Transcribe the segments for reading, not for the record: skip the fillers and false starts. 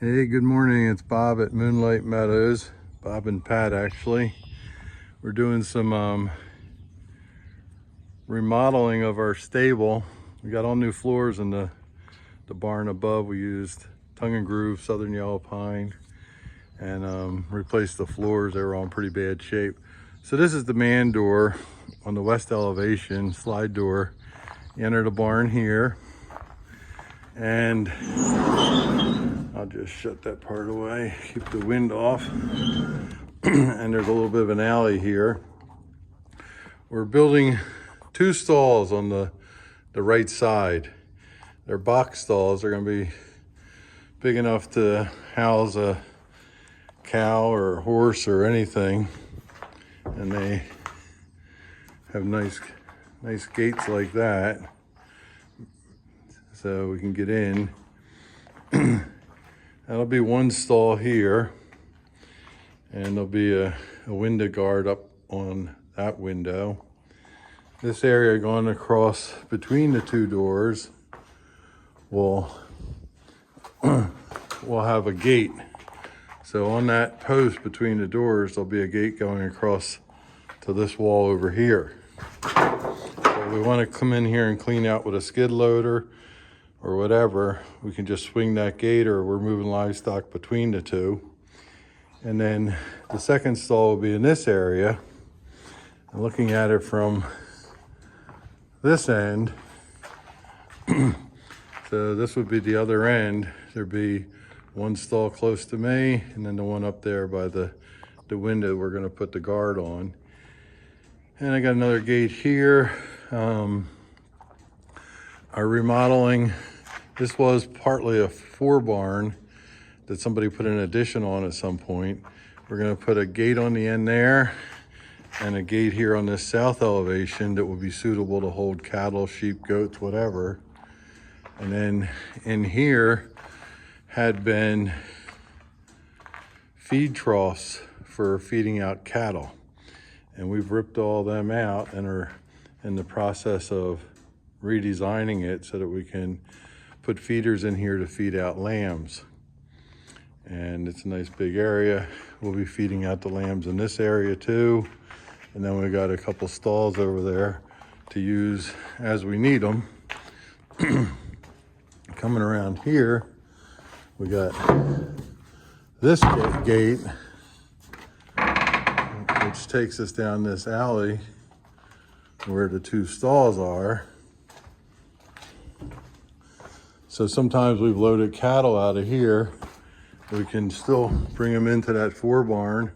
Hey, good morning. It's Bob at Moonlight Meadows. Bob and Pat, actually. We're doing some remodeling of our stable. We got all new floors in the barn above. We used tongue and groove, southern yellow pine, and replaced the floors. They were all in pretty bad shape. So this is the man door on the west elevation, slide door. You enter the barn here, and I'll just shut that part away, keep the wind off. And there's a little bit of an alley here. We're building 2 stalls on the right side. They're box stalls. They're gonna be big enough to house a cow or a horse or anything. And they have nice gates like that, so we can get in. That'll be 1 stall here, and there'll be a window guard up on that window. This area going across between the 2 doors will have a gate. So on that post between the doors, there'll be a gate going across to this wall over here. So we want to come in here and clean out with a skid loader or whatever. We can just swing that gate, or we're moving livestock between the 2. And then the second stall will be in this area. And looking at it from this end, so this would be the other end. There'd be 1 stall close to me, and then the one up there by the window we're gonna put the guard on. And I got another gate here. Our remodeling, this was partly a 4 barn that somebody put an addition on at some point. We're gonna put a gate on the end there and a gate here on this south elevation that will be suitable to hold cattle, sheep, goats, whatever. And then in here had been feed troughs for feeding out cattle. And we've ripped all them out and are in the process of redesigning it so that we can put feeders in here to feed out lambs. And it's a nice big area. We'll be feeding out the lambs in this area too. And then we got a couple stalls over there to use as we need them. Coming around here, we got this gate, which takes us down this alley where the 2 stalls are. So sometimes we've loaded cattle out of here. We can still bring them into that 4 barn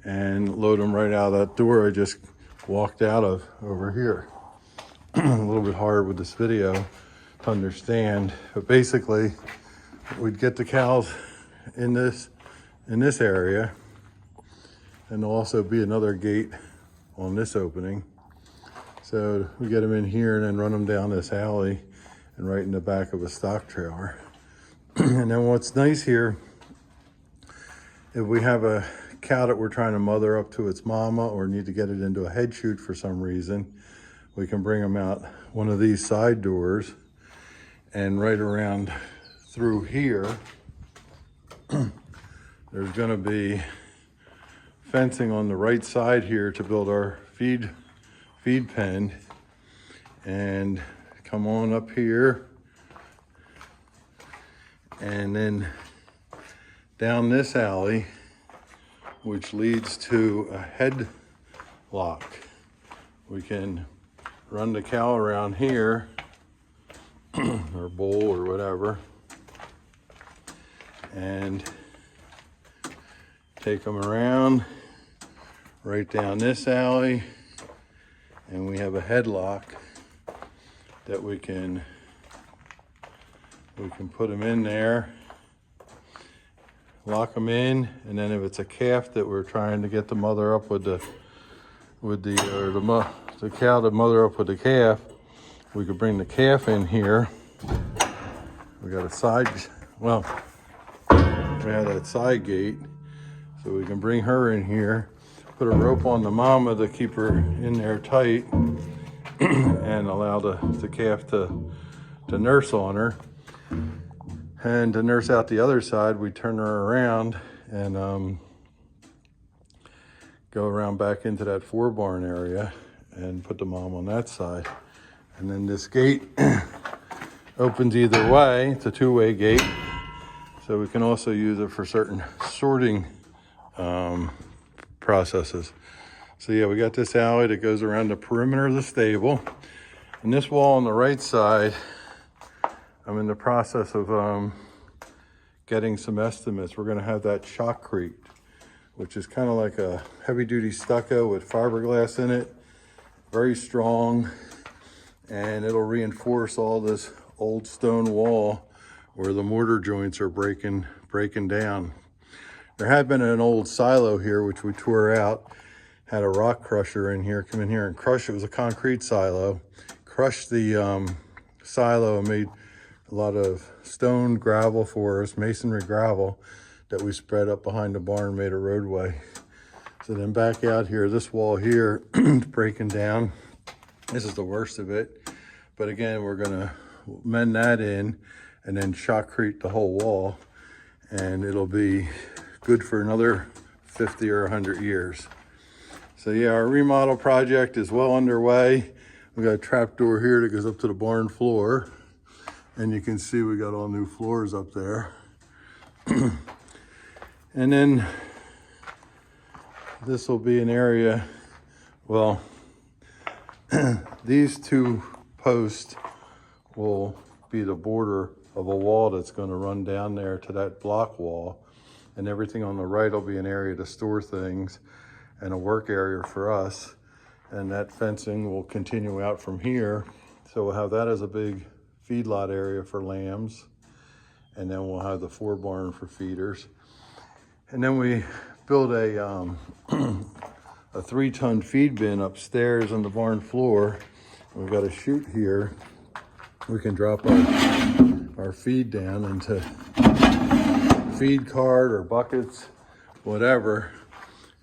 and load them right out of that door I just walked out of over here. A little bit hard with this video to understand, but basically we'd get the cows in this area, and there'll also be another gate on this opening. So we get them in here and then run them down this alley and right in the back of a stock trailer. And then what's nice here, if we have a cow that we're trying to mother up to its mama or need to get it into a head chute for some reason, we can bring them out one of these side doors and right around through here. There's gonna be fencing on the right side here to build our feed pen, and come on up here and then down this alley, which leads to a headlock. We can run the cow around here or bull or whatever and take them around right down this alley, and we have a headlock that we can put them in there, lock them in, and then if it's a calf that we're trying to get the mother up with the cow to mother up with the calf, we could bring the calf in here. We got a side, well, we have that side gate, so we can bring her in here, put a rope on the mama to keep her in there tight, and allow the calf to nurse on her. And to nurse out the other side, we turn her around and go around back into that 4-barn area and put the mom on that side. And then this gate opens either way. It's a 2-way gate. So we can also use it for certain sorting processes. So yeah, we got this alley that goes around the perimeter of the stable. And this wall on the right side, I'm in the process of getting some estimates. We're gonna have that shotcrete, which is kind of like a heavy duty stucco with fiberglass in it, very strong, and it'll reinforce all this old stone wall where the mortar joints are breaking down. There had been an old silo here, which we tore out, had a rock crusher in here, come in here and crush it. It was a concrete silo, crushed the silo and made a lot of stone gravel for us, masonry gravel, that we spread up behind the barn, made a roadway. So then back out here, this wall here is breaking down. This is the worst of it. But again, we're gonna mend that in and then shotcrete the whole wall, and it'll be good for another 50 or 100 years. So yeah, our remodel project is well underway. We got a trap door here that goes up to the barn floor. And you can see we got all new floors up there. And then this will be an area, well, these 2 posts will be the border of a wall that's going to run down there to that block wall. And everything on the right will be an area to store things and a work area for us. And that fencing will continue out from here. So we'll have that as a big feedlot area for lambs. And then we'll have the 4-barn for feeders. And then we built a 3-ton feed bin upstairs on the barn floor. We've got a chute here. We can drop our feed down into feed cart or buckets, whatever.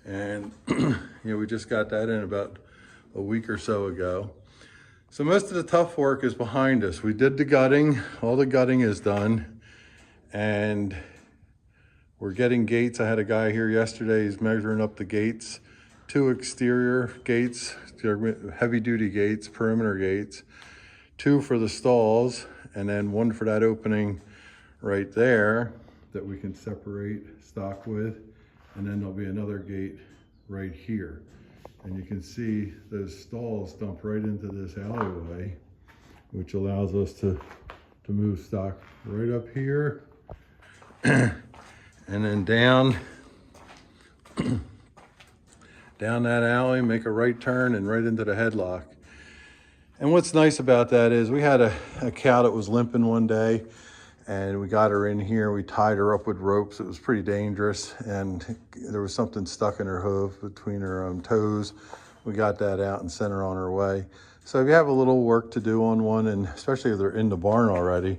And we just got that in about a week or so ago. So most of the tough work is behind us. We did the gutting, all the gutting is done, and we're getting gates. I had a guy here yesterday, he's measuring up the gates, 2 exterior gates, heavy duty gates, perimeter gates, 2 for the stalls, and then 1 for that opening right there that we can separate stock with. And then there'll be another gate right here. And you can see those stalls dump right into this alleyway, which allows us to move stock right up here and then down that alley, make a right turn and right into the headlock. And what's nice about that is we had a cow that was limping one day, and we got her in here. We tied her up with ropes. It was pretty dangerous, and there was something stuck in her hoof between her toes. We got that out and sent her on her way. So if you have a little work to do on one, and especially if they're in the barn already,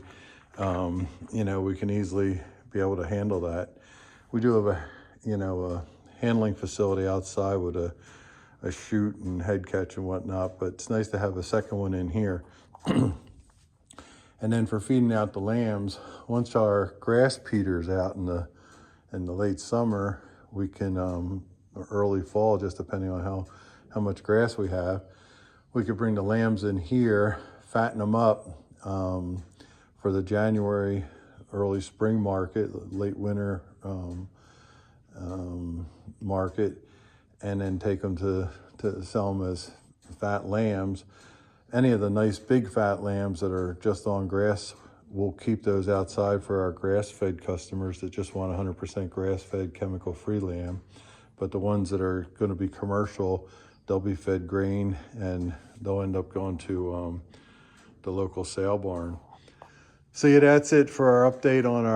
we can easily be able to handle that. We do have a handling facility outside with a chute and head catch and whatnot, but it's nice to have a second one in here. And then for feeding out the lambs, once our grass peter's out in the late summer, we can, or early fall, just depending on how much grass we have, we could bring the lambs in here, fatten them up for the January, early spring market, late winter market, and then take them to sell them as fat lambs. Any of the nice big fat lambs that are just on grass, we'll keep those outside for our grass-fed customers that just want 100% grass-fed, chemical-free lamb. But the ones that are going to be commercial, they'll be fed grain, and they'll end up going to the local sale barn. So yeah, that's it for our update on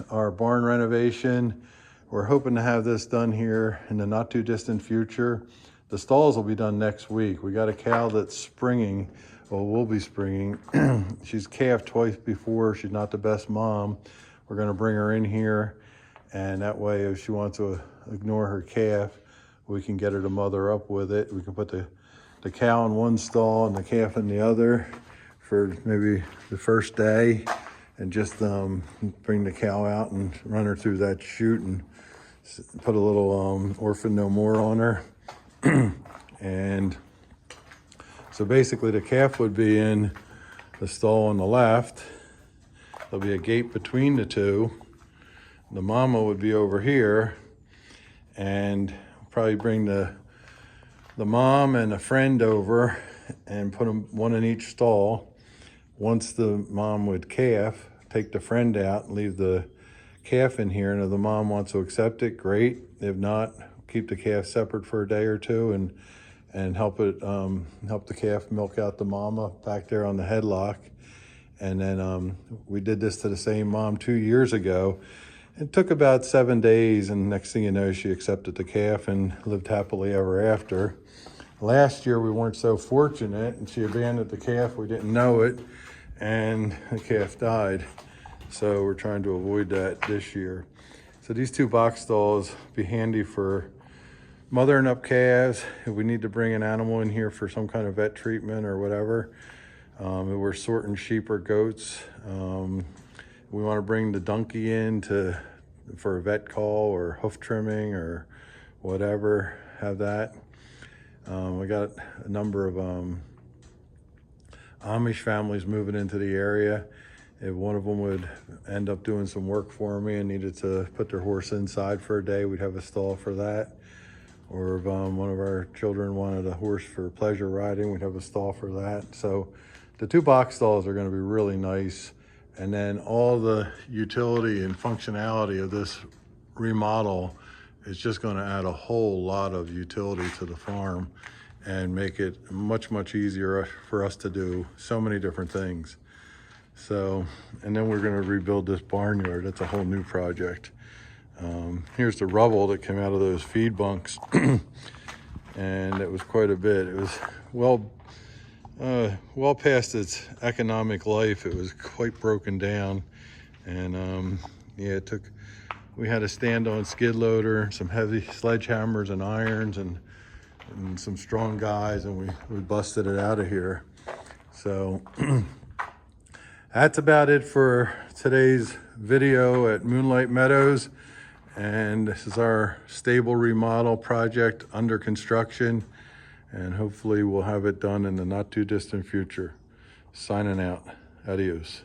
our barn renovation. We're hoping to have this done here in the not too distant future. The stalls will be done next week. We got a cow that's springing, well, will be springing. She's calved twice before. She's not the best mom. We're gonna bring her in here, and that way if she wants to ignore her calf, we can get her to mother up with it. We can put the cow in one stall and the calf in the other for maybe the first day, and just bring the cow out and run her through that chute and put a little orphan no more on her. And so basically the calf would be in the stall on the left. There'll be a gate between the two. The mama would be over here, and probably bring the mom and a friend over and put them one in each stall. Once the mom would calf, take the friend out and leave the calf in here, and if the mom wants to accept it, great. If not, keep the calf separate for a day or two and help the calf milk out the mama back there on the headlock. And then we did this to the same mom 2 years ago. It took about 7 days, and next thing you know, she accepted the calf and lived happily ever after. Last year, we weren't so fortunate, and she abandoned the calf. We didn't know it, and the calf died. So we're trying to avoid that this year. So these 2 box stalls be handy for mothering up calves. If we need to bring an animal in here for some kind of vet treatment or whatever, if we're sorting sheep or goats, we want to bring the donkey in for a vet call or hoof trimming or whatever, have that. We got a number of Amish families moving into the area. If one of them would end up doing some work for me and needed to put their horse inside for a day, we'd have a stall for that. Or if one of our children wanted a horse for pleasure riding, we'd have a stall for that. So the 2 box stalls are going to be really nice. And then all the utility and functionality of this remodel is just going to add a whole lot of utility to the farm and make it much, much easier for us to do so many different things. So, and then we're going to rebuild this barnyard. That's a whole new project. Here's the rubble that came out of those feed bunks. And it was quite a bit. It was well past its economic life. It was quite broken down. And yeah, we had a stand-on skid loader, some heavy sledgehammers and irons and some strong guys, and we busted it out of here. So that's about it for today's video at Moonlight Meadows. And this is our stable remodel project under construction, and hopefully we'll have it done in the not too distant future. Signing out. Adios.